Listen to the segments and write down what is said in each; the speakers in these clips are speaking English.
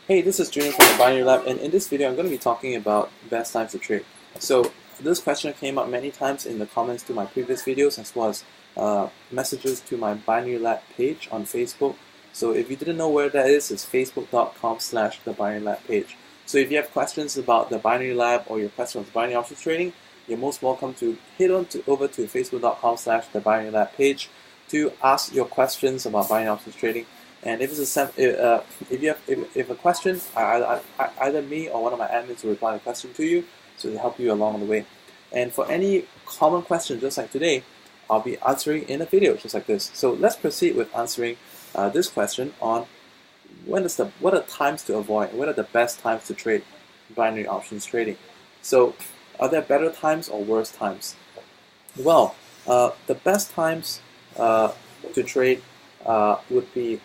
Hey, this is Junior from the Binary Lab, and in this video I'm going to be talking about best times to trade. So this question came up many times in the comments to my previous videos, as well as messages to my Binary Lab page on Facebook. So if you didn't know where that is, it's facebook.com/the Binary Lab page. So if you have questions about the Binary Lab or your questions on binary options trading, you're most welcome to head over to facebook.com/the Binary Lab page to ask your questions about binary options trading. And if it's if a question, either me or one of my admins will reply a question to you, so to help you along the way. And for any common question, just like today, I'll be answering in a video just like this. So let's proceed with answering this question on what are times to avoid, what are the best times to trade binary options trading. So are there better times or worse times? Well, the best times to trade would be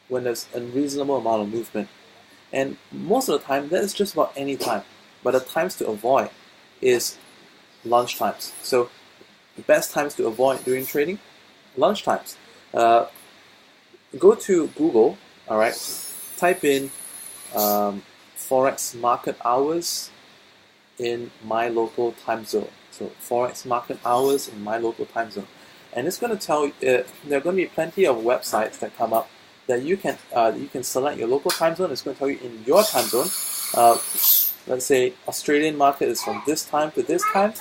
when there's a reasonable amount of movement. And most of the time, that is just about any time. But the times to avoid is lunch times. So the best times to avoid during trading, lunch times. Go to Google, all right, type in Forex market hours in my local time zone. So Forex market hours in my local time zone. And it's going to tell you, there are going to be plenty of websites that come up that you can select your local time zone. It's going to tell you in your time zone. Let's say Australian market is from this time to this time,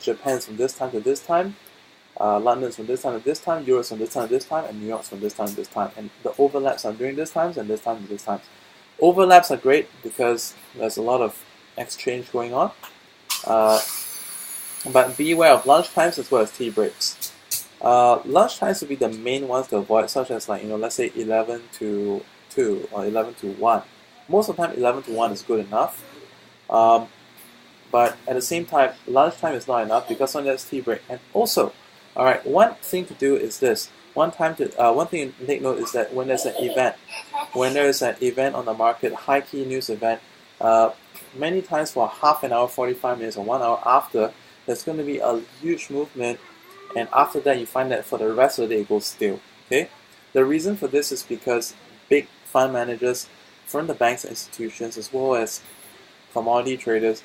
Japan is from this time to this time, London is from this time to this time, Europe is from this time to this time, and New York is from this time to this time. And the overlaps are during this times and this time to this times. Overlaps are great because there's a lot of exchange going on. But beware of lunch times as well as tea breaks. Lunch times would be the main ones to avoid, such as let's say 11 to 2 or 11 to 1. Most of the time 11 to 1 is good enough. But at the same time, lunchtime is not enough because when there's tea break. And also, alright, one thing to do is this. One thing to take note is that when there's an event on the market, high key news event, many times for half an hour, 45 minutes, or 1 hour after, there's going to be a huge movement. And after that, you find that for the rest of the day, it goes stale. Okay, the reason for this is because big fund managers from the banks and institutions, as well as commodity traders,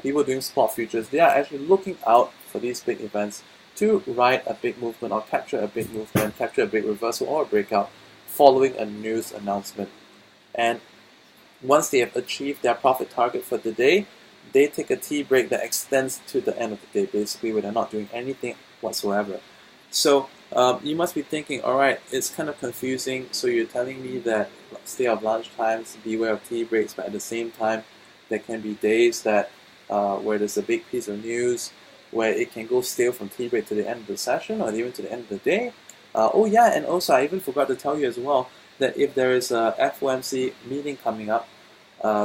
people doing spot futures, they are actually looking out for these big events to ride a big movement or capture a big movement, capture a big reversal or a breakout following a news announcement. And once they have achieved their profit target for the day, they take a tea break that extends to the end of the day, basically, where they're not doing anything whatsoever. So you must be thinking, alright, it's kind of confusing, so you're telling me that stay off lunch times, beware of tea breaks, but at the same time, there can be days that where there's a big piece of news, where it can go stale from tea break to the end of the session, or even to the end of the day. Oh yeah, and also I even forgot to tell you as well, that if there is a FOMC meeting coming up,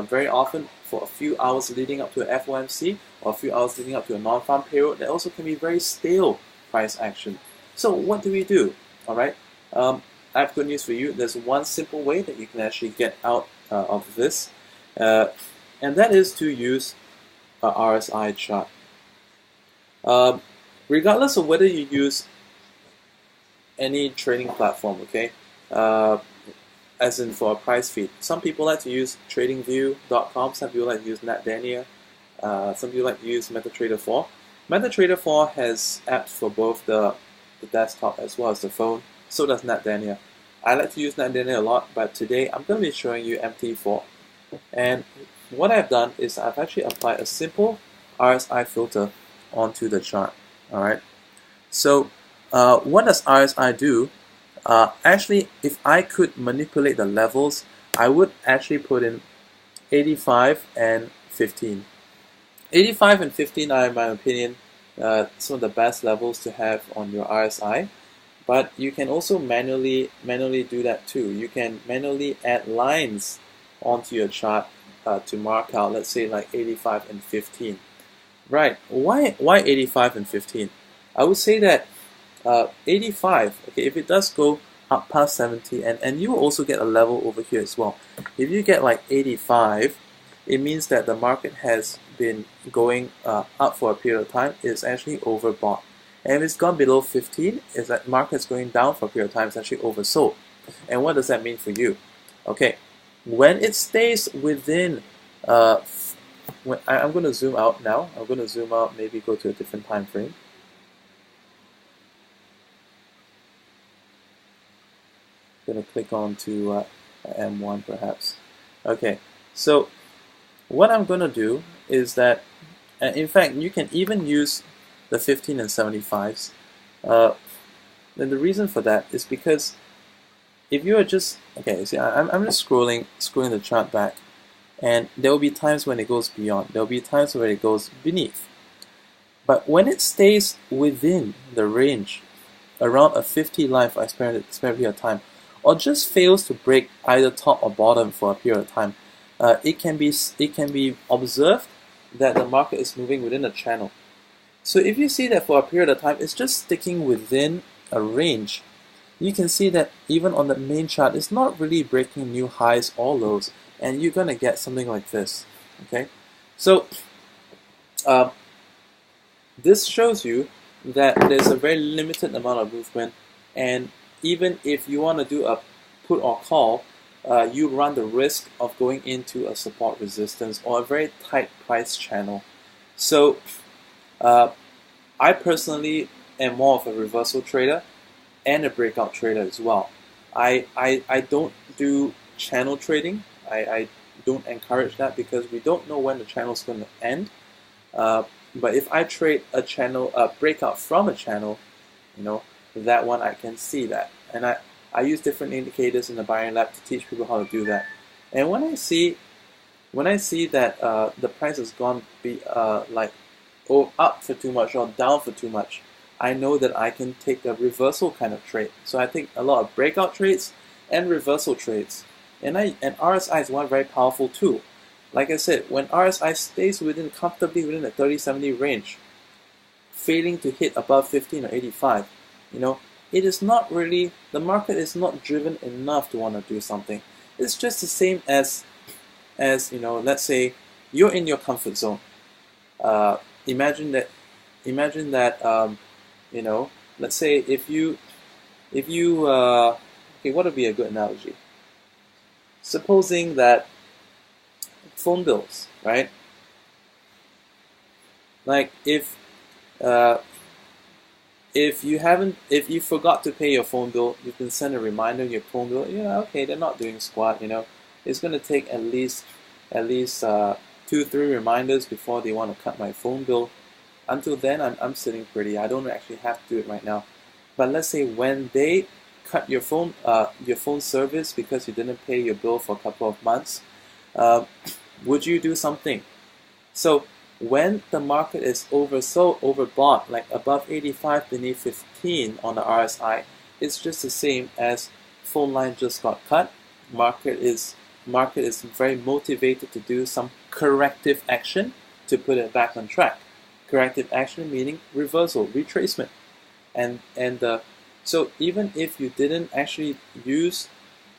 very often for a few hours leading up to an FOMC or a few hours leading up to a non-farm payroll, that also can be very stale price action. So what do we do? Alright, I have good news for you. There's one simple way that you can actually get out of this, and that is to use a RSI chart. Regardless of whether you use any trading platform, okay, as in for a price feed. Some people like to use tradingview.com, some people like to use NetDania, some people like to use MetaTrader 4. MetaTrader 4 has apps for both the desktop as well as the phone, so does NetDania. I like to use NetDania a lot, but today I'm going to be showing you MT4. And what I've done is I've actually applied a simple RSI filter onto the chart. Alright, so what does RSI do? Actually, if I could manipulate the levels, I would actually put in 85 and 15. 85 and 15 are, in my opinion, some of the best levels to have on your RSI. But you can also manually do that too. You can manually add lines onto your chart to mark out, let's say, like 85 and 15. Right? Why 85 and 15? I would say that 85, okay, if it does go up past 70, and you will also get a level over here as well. If you get like 85, it means that the market has been going up for a period of time. It's actually overbought. And if it's gone below 15, is that market's going down for a period of time, it's actually oversold. And what does that mean for you? Okay, when it stays within, I'm going to zoom out now. I'm going to zoom out, maybe go to a different time frame. I'm going to click on to M1 perhaps. Okay, so what I'm going to do is that, in fact, you can even use the 15 and 75s. Then the reason for that is because if you are just, okay, see, I'm just scrolling the chart back, and there will be times when it goes beyond. There will be times where it goes beneath. But when it stays within the range, around a 50 line for expiry period of time, or just fails to break either top or bottom for a period of time, it can be observed that the market is moving within a channel. So if you see that for a period of time, it's just sticking within a range, you can see that even on the main chart, it's not really breaking new highs or lows, and you're going to get something like this. Okay, so this shows you that there's a very limited amount of movement, and even if you want to do a put or call, you run the risk of going into a support resistance or a very tight price channel. So I personally am more of a reversal trader and a breakout trader as well. I don't do channel trading. I don't encourage that because we don't know when the channel is going to end. But if I trade a channel, a breakout from a channel, that one I can see that. And I use different indicators in the buying lab to teach people how to do that. And when I see that the price has gone up for too much or down for too much, I know that I can take a reversal kind of trade. So I think a lot of breakout trades and reversal trades. And RSI is one very powerful tool. Like I said, when RSI stays comfortably within the 30-70 range, failing to hit above 15 or 85, it is not really, the market is not driven enough to want to do something. It's just the same as let's say you're in your comfort zone. Imagine that let's say if you okay, what would be a good analogy? Supposing that phone bills, right? Like if you forgot to pay your phone bill, you can send a reminder on your phone bill. Okay, they're not doing squat. It's going to take at least 2-3 reminders before they want to cut my phone bill. Until then, I'm sitting pretty. I don't actually have to do it right now. But let's say when they cut your phone service because you didn't pay your bill for a couple of months, would you do something? So when the market is overbought, like above 85, beneath 15 on the RSI, it's just the same as phone line just got cut. Market is very motivated to do some corrective action to put it back on track. Corrective action meaning reversal, retracement, and so even if you didn't actually use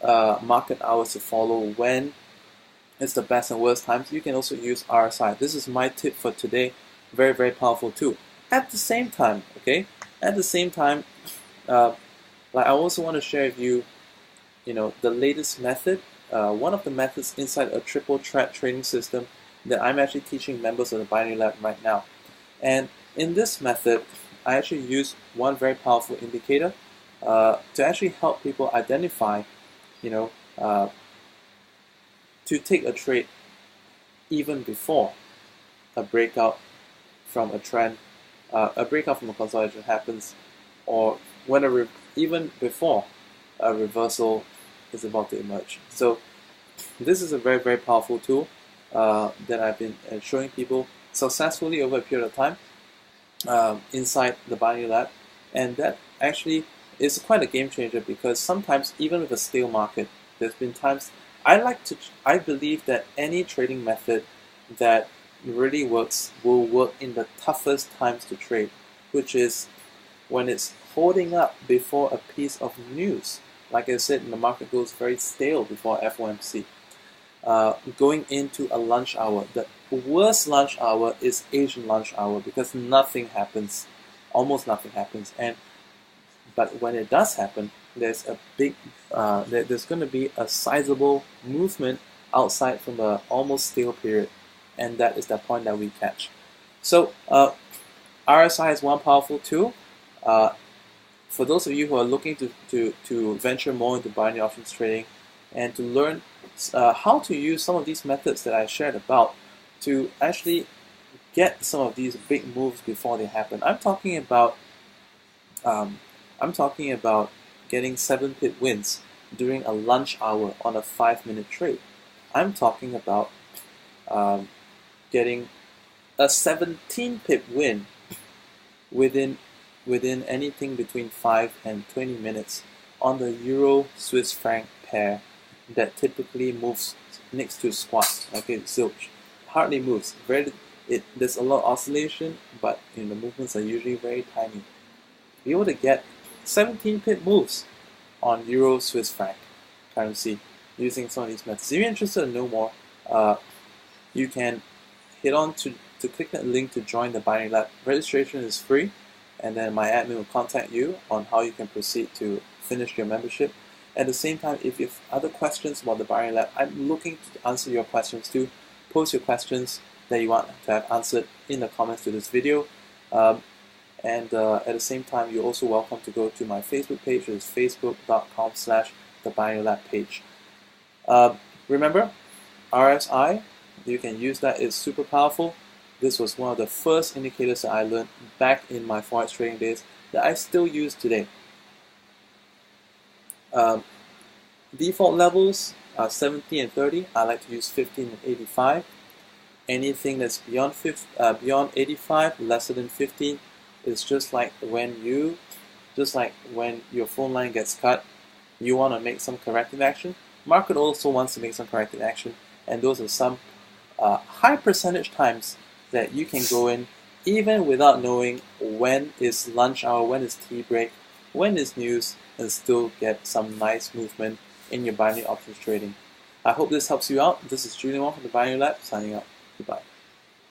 market hours to follow when it's the best and worst times, you can also use RSI. This is my tip for today. Very, very powerful tool. At the same time, like I also want to share with you, the latest method. One of the methods inside a triple threat trading system that I'm actually teaching members of the Binary Lab right now. And in this method, I actually use one very powerful indicator to actually help people identify, to take a trade even before a breakout from a trend, a breakout from a consolidation happens, or when even before a reversal is about to emerge. So this is a very, very powerful tool that I've been showing people successfully over a period of time inside the Binary Lab, and that actually is quite a game changer because sometimes even with a stale market, there's been times I believe that any trading method that really works will work in the toughest times to trade, which is when it's holding up before a piece of news. Like I said, the market goes very stale before FOMC. Going into a lunch hour. The worst lunch hour is Asian lunch hour because nothing happens, almost nothing happens. But when it does happen, there's a big, there's going to be a sizable movement outside from the almost stale period, and that is the point that we catch. So RSI is one powerful tool. For those of you who are looking to venture more into binary options trading and to learn how to use some of these methods that I shared about to actually get some of these big moves before they happen. I'm talking about getting 7 pip wins during a lunch hour on a 5-minute trade. I'm talking about getting a 17 pip win within anything between 5 and 20 minutes on the Euro Swiss franc pair that typically moves next to squat. Okay, zilch. Hardly moves. There's a lot of oscillation, but the movements are usually very tiny. Be able to get 17 pip moves on Euro Swiss franc currency using some of these methods. If you're interested to know more, you can head on to click that link to join the Binary Lab. Registration is free, and then my admin will contact you on how you can proceed to finish your membership. At the same time, if you have other questions about the Binary Lab, I'm looking to answer your questions too. Post your questions that you want to have answered in the comments to this video. At the same time, you're also welcome to go to my Facebook page, which is facebook.com/thebinarylab page. Remember, RSI, you can use that. It's super powerful. This was one of the first indicators that I learned back in my forex trading days that I still use today. Default levels are 70 and 30. I like to use 15 and 85. Anything that's beyond 85, lesser than 15, is just like when your phone line gets cut, you want to make some corrective action. Market also wants to make some corrective action, and those are some high percentage times that you can go in even without knowing when is lunch hour, when is tea break, when is news, and still get some nice movement in your binary options trading. I hope this helps you out. This is Julian Wong from the Binary Lab, signing out. Goodbye.